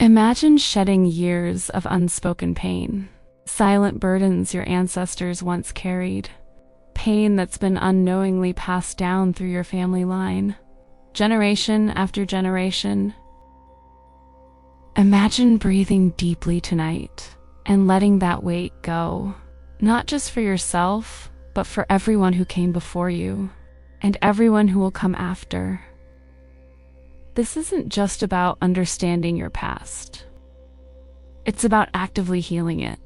Imagine shedding years of unspoken pain, silent burdens your ancestors once carried, pain that's been unknowingly passed down through your family line, generation after generation. Imagine breathing deeply tonight and letting that weight go, not just for yourself, but for everyone who came before you and everyone who will come after. This isn't just about understanding your past. It's about actively healing it,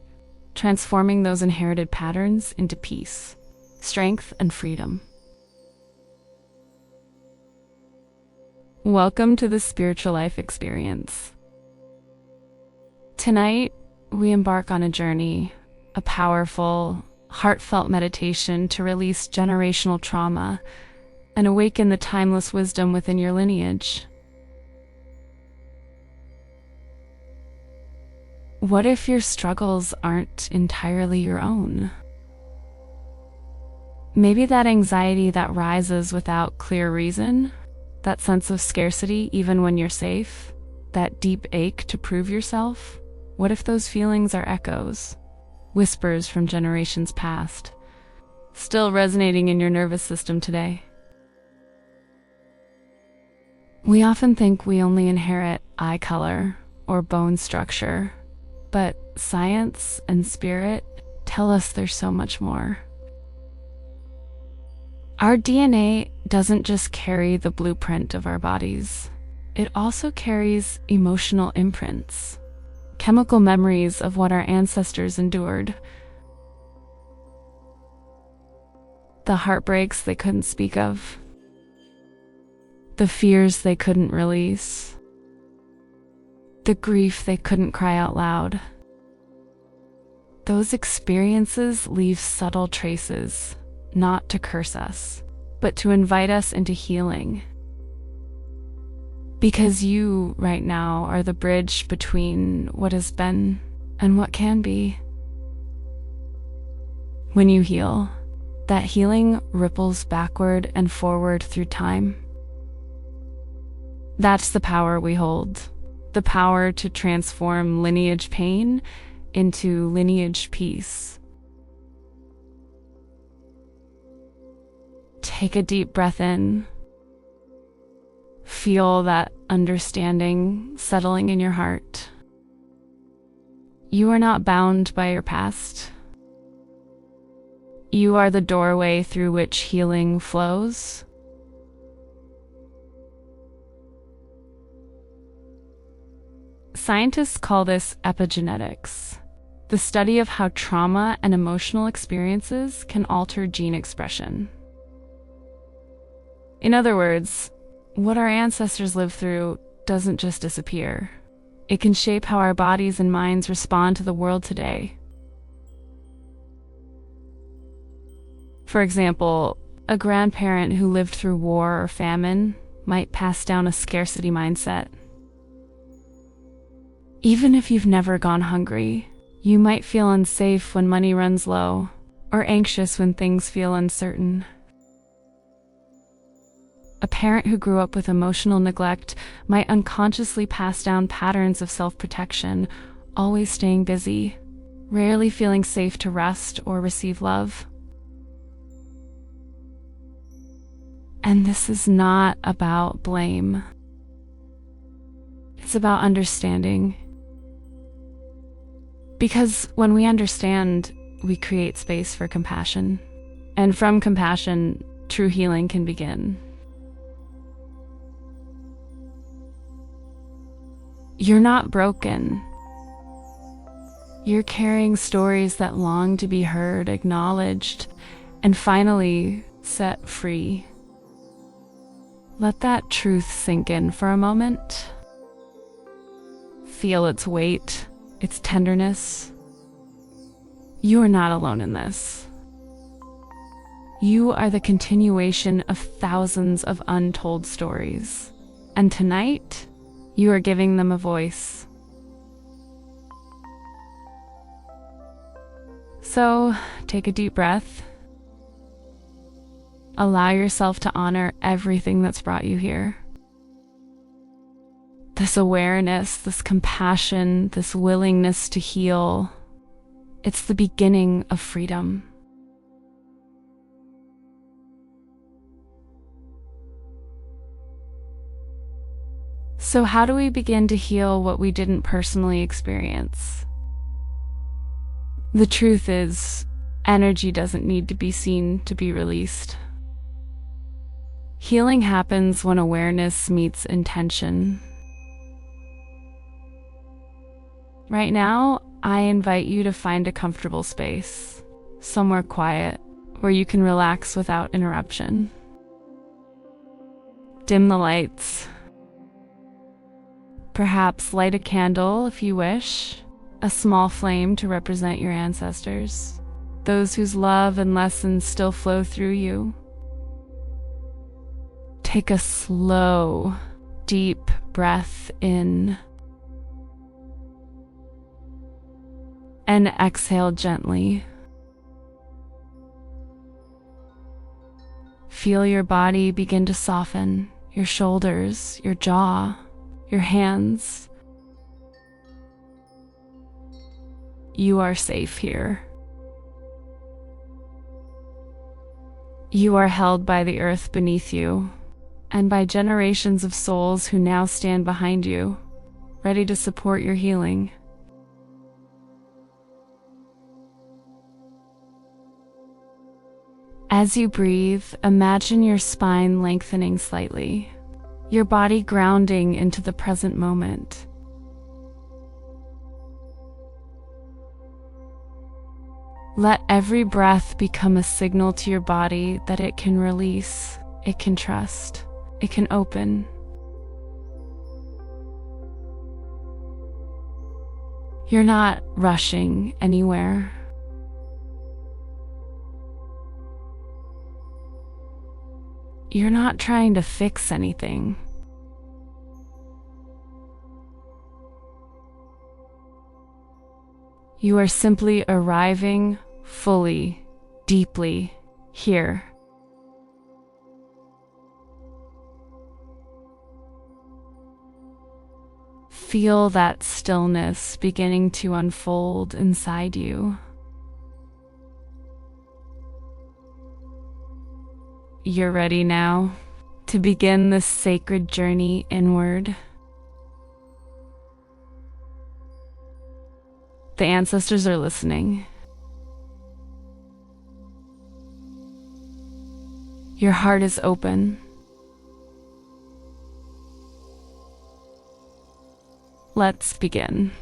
transforming those inherited patterns into peace, strength, and freedom. Welcome to the Spiritual Life Experience. Tonight, we embark on a journey, a powerful, heartfelt meditation to release generational trauma and awaken the timeless wisdom within your lineage. What if your struggles aren't entirely your own? Maybe that anxiety that rises without clear reason, that sense of scarcity even when you're safe, that deep ache to prove yourself, what if those feelings are echoes, whispers from generations past, still resonating in your nervous system today? We often think we only inherit eye color or bone structure, but science and spirit tell us there's so much more. Our DNA doesn't just carry the blueprint of our bodies. It also carries emotional imprints, chemical memories of what our ancestors endured, the heartbreaks they couldn't speak of, the fears they couldn't release, the grief they couldn't cry out loud. Those experiences leave subtle traces, not to curse us, but to invite us into healing. Because you, right now, are the bridge between what has been and what can be. When you heal, that healing ripples backward and forward through time. That's the power we hold. The power to transform lineage pain into lineage peace. Take a deep breath in. Feel that understanding settling in your heart. You are not bound by your past. You are the doorway through which healing flows. Scientists call this epigenetics, the study of how trauma and emotional experiences can alter gene expression. In other words, what our ancestors lived through doesn't just disappear. It can shape how our bodies and minds respond to the world today. For example, a grandparent who lived through war or famine might pass down a scarcity mindset. Even if you've never gone hungry, you might feel unsafe when money runs low, or anxious when things feel uncertain. A parent who grew up with emotional neglect might unconsciously pass down patterns of self-protection, always staying busy, rarely feeling safe to rest or receive love. And this is not about blame. It's about understanding. Because when we understand, we create space for compassion. And from compassion, true healing can begin. You're not broken. You're carrying stories that long to be heard, acknowledged, and finally set free. Let that truth sink in for a moment. Feel its weight, its tenderness. You are not alone in this. You are the continuation of thousands of untold stories. And tonight, you are giving them a voice. So, take a deep breath. Allow yourself to honor everything that's brought you here. The This awareness, this compassion, this willingness to heal, it's the beginning of freedom. So how do we begin to heal what we didn't personally experience? The truth is, energy doesn't need to be seen to be released. Healing happens when awareness meets intention. Right now, I invite you to find a comfortable space, somewhere quiet, where you can relax without interruption. Dim the lights. Perhaps light a candle if you wish, a small flame to represent your ancestors, those whose love and lessons still flow through you. Take a slow, deep breath in and exhale gently. Feel your body begin to soften, your shoulders, your jaw, your hands. You are safe here. You are held by the earth beneath you and by generations of souls who now stand behind you, ready to support your healing. As you breathe, imagine your spine lengthening slightly, your body grounding into the present moment. Let every breath become a signal to your body that it can release, it can trust, it can open. You're not rushing anywhere. You're not trying to fix anything. You are simply arriving fully, deeply here. Feel that stillness beginning to unfold inside you. You're ready now to begin this sacred journey inward. The ancestors are listening. Your heart is open. Let's begin.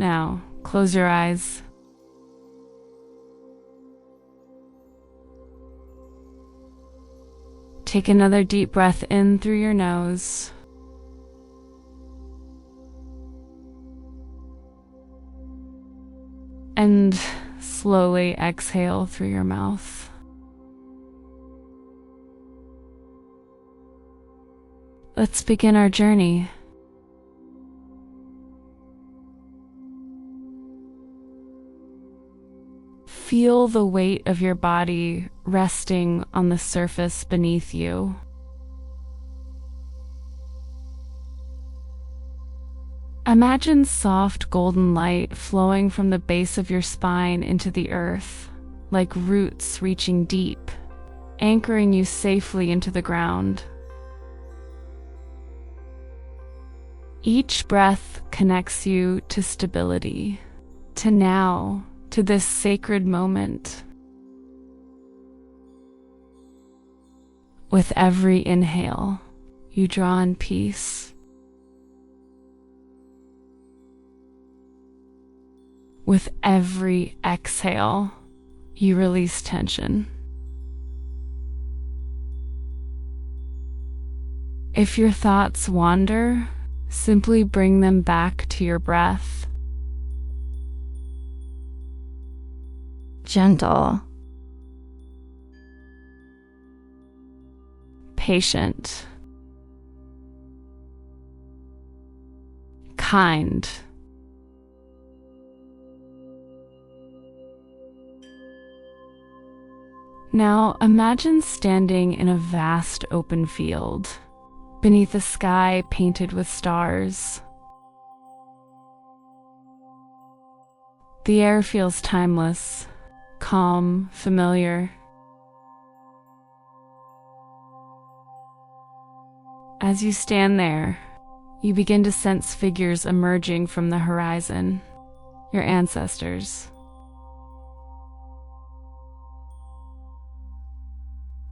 Now, close your eyes. Take another deep breath in through your nose. And slowly exhale through your mouth. Let's begin our journey. Feel the weight of your body resting on the surface beneath you. Imagine soft golden light flowing from the base of your spine into the earth, like roots reaching deep, anchoring you safely into the ground. Each breath connects you to stability, to now, to this sacred moment. With every inhale, you draw in peace. With every exhale, you release tension. If your thoughts wander, simply bring them back to your breath. Gentle, patient, kind, Now imagine standing in a vast open field, beneath a sky painted with stars. The air feels timeless, calm, familiar. As you stand there, you begin to sense figures emerging from the horizon, your ancestors.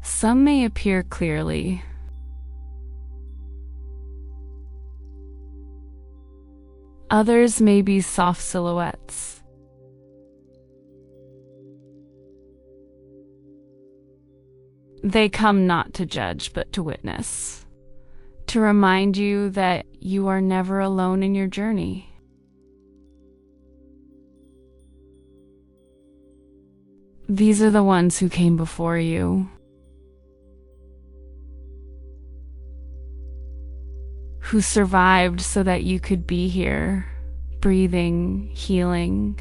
Some may appear clearly. Others may be soft silhouettes. They come not to judge, but to witness, to remind you that you are never alone in your journey. These are the ones who came before you, who survived so that you could be here, breathing, healing,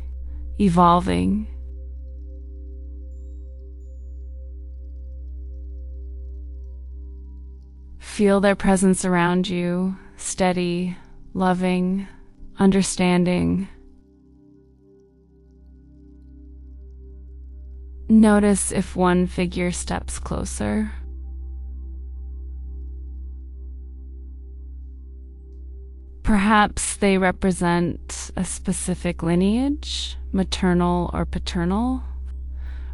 evolving. Feel their presence around you, steady, loving, understanding. Notice if one figure steps closer. Perhaps they represent a specific lineage, maternal or paternal,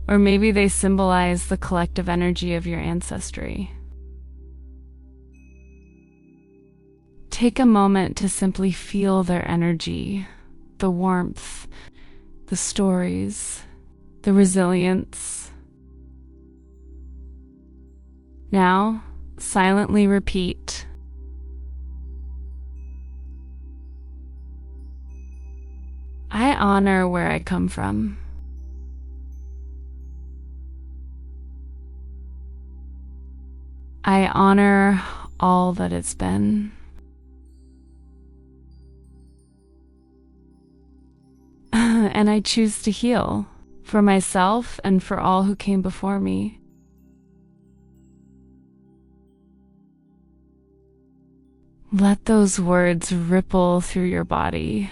or maybe they symbolize the collective energy of your ancestry. Take a moment to simply feel their energy, the warmth, the stories, the resilience. Now, silently repeat, I honor where I come from. I honor all that it's been. And I choose to heal for myself and for all who came before me. Let those words ripple through your body,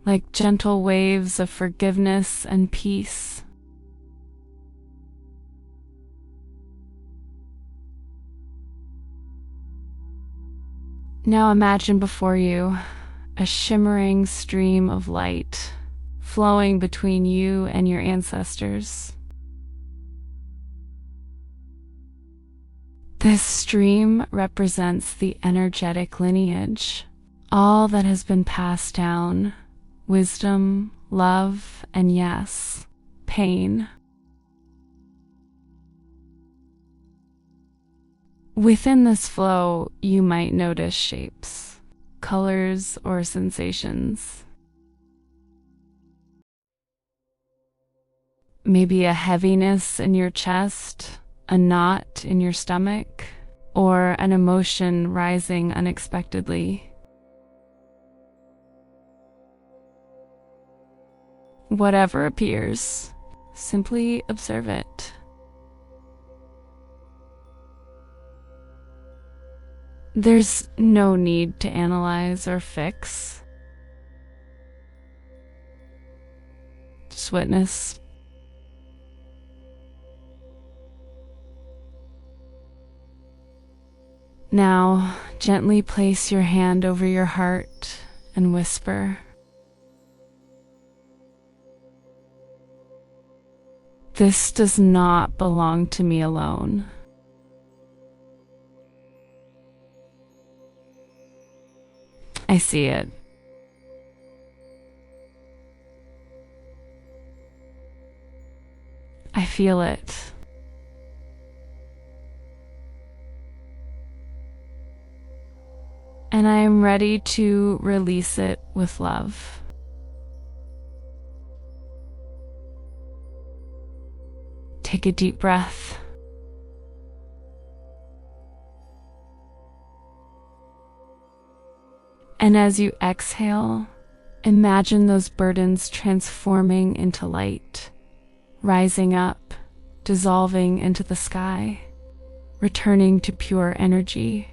like gentle waves of forgiveness and peace. Now imagine before you a shimmering stream of light flowing between you and your ancestors. This stream represents the energetic lineage, all that has been passed down. Wisdom, love, and yes, pain. Within this flow, you might notice shapes, colors, or sensations. Maybe a heaviness in your chest, a knot in your stomach, or an emotion rising unexpectedly. Whatever appears, simply observe it. There's no need to analyze or fix. Just witness. Now, gently place your hand over your heart and whisper, "This does not belong to me alone." I see it. I feel it. And I am ready to release it with love. Take a deep breath. And as you exhale, imagine those burdens transforming into light, rising up, dissolving into the sky, returning to pure energy.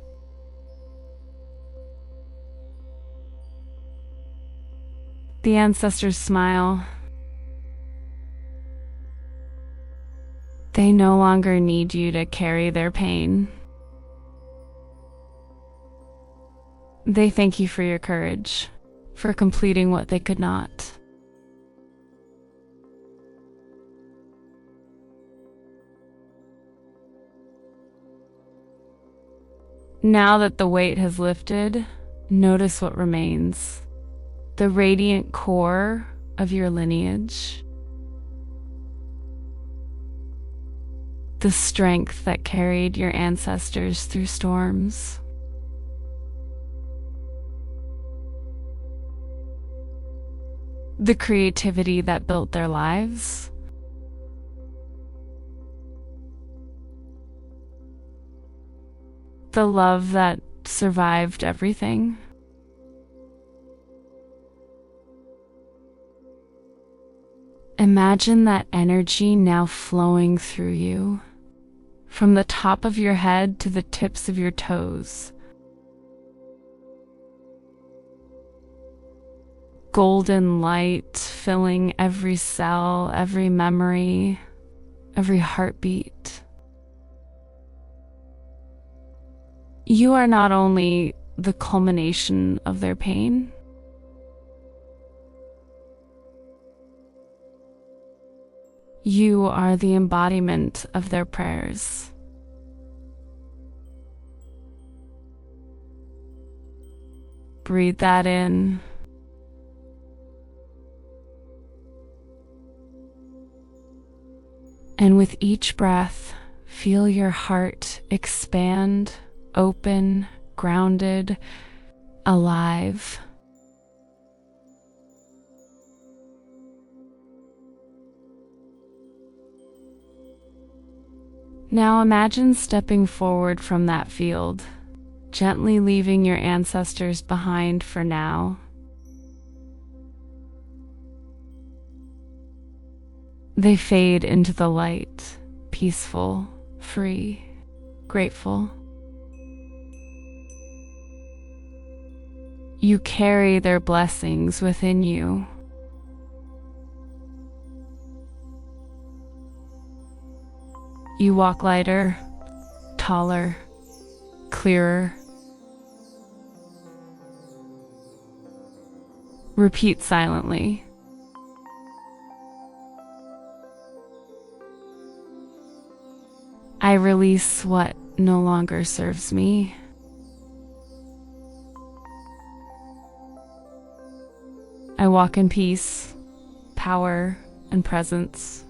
The ancestors smile. They no longer need you to carry their pain. They thank you for your courage, for completing what they could not. Now that the weight has lifted, notice what remains. The radiant core of your lineage. The strength that carried your ancestors through storms. The creativity that built their lives. The love that survived everything. Imagine that energy now flowing through you, from the top of your head to the tips of your toes. Golden light filling every cell, every memory, every heartbeat. You are not only the culmination of their pain, you are the embodiment of their prayers. Breathe that in. And with each breath, feel your heart expand, open, grounded, alive. Now imagine stepping forward from that field, gently leaving your ancestors behind for now. They fade into the light, peaceful, free, grateful. You carry their blessings within you. You walk lighter, taller, clearer. Repeat silently. I release what no longer serves me. I walk in peace, power, and presence.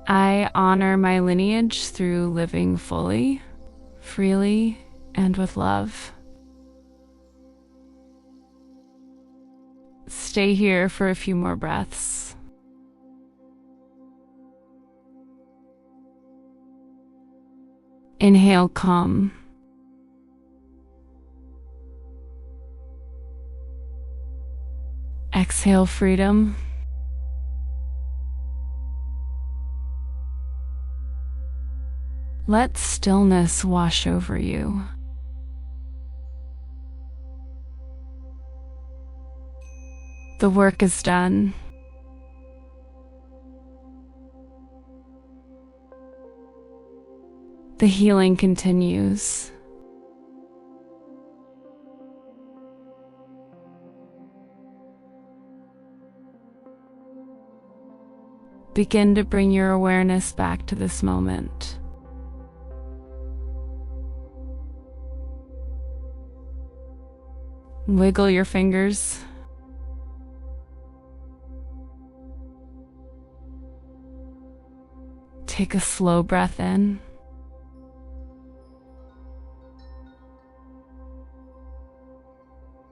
I honor my lineage through living fully, freely, and with love. Stay here for a few more breaths. Inhale calm. Exhale freedom. Let stillness wash over you. The work is done. The healing continues. Begin to bring your awareness back to this moment. Wiggle your fingers. Take a slow breath in.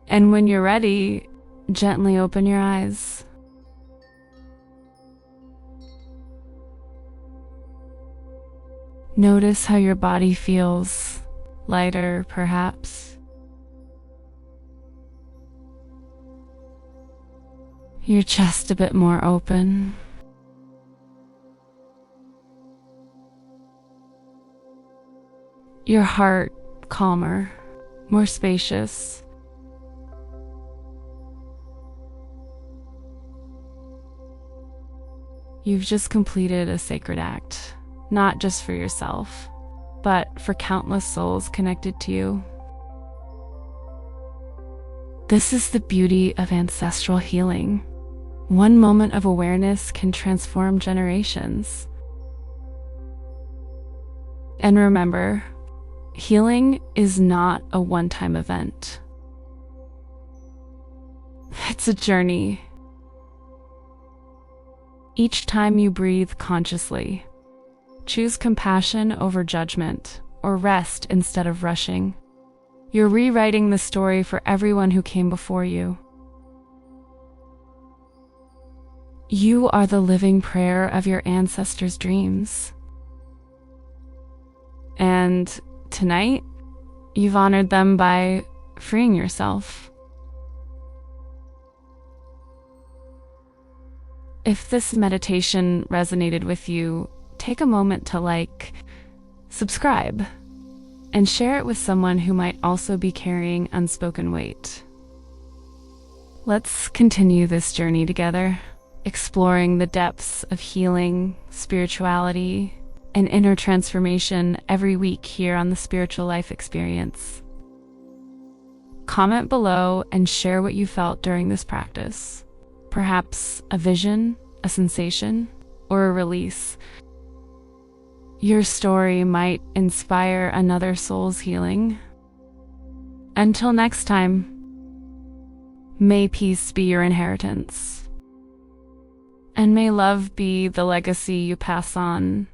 And when you're ready, gently open your eyes. Notice how your body feels, lighter perhaps. your chest a bit more open. Your heart calmer, more spacious. You've just completed a sacred act, not just for yourself, but for countless souls connected to you. This is the beauty of ancestral healing. One moment of awareness can transform generations. And remember, healing is not a one-time event. It's a journey. Each time you breathe consciously, choose compassion over judgment, or rest instead of rushing. You're rewriting the story for everyone who came before you. You are the living prayer of your ancestors' dreams. And tonight, you've honored them by freeing yourself. If this meditation resonated with you, take a moment to subscribe, and share it with someone who might also be carrying unspoken weight. Let's continue this journey together, exploring the depths of healing, spirituality, and inner transformation every week here on the Spiritual Life Experience. Comment below and share what you felt during this practice. Perhaps a vision, a sensation, or a release. Your story might inspire another soul's healing. Until next time, may peace be your inheritance. And may love be the legacy you pass on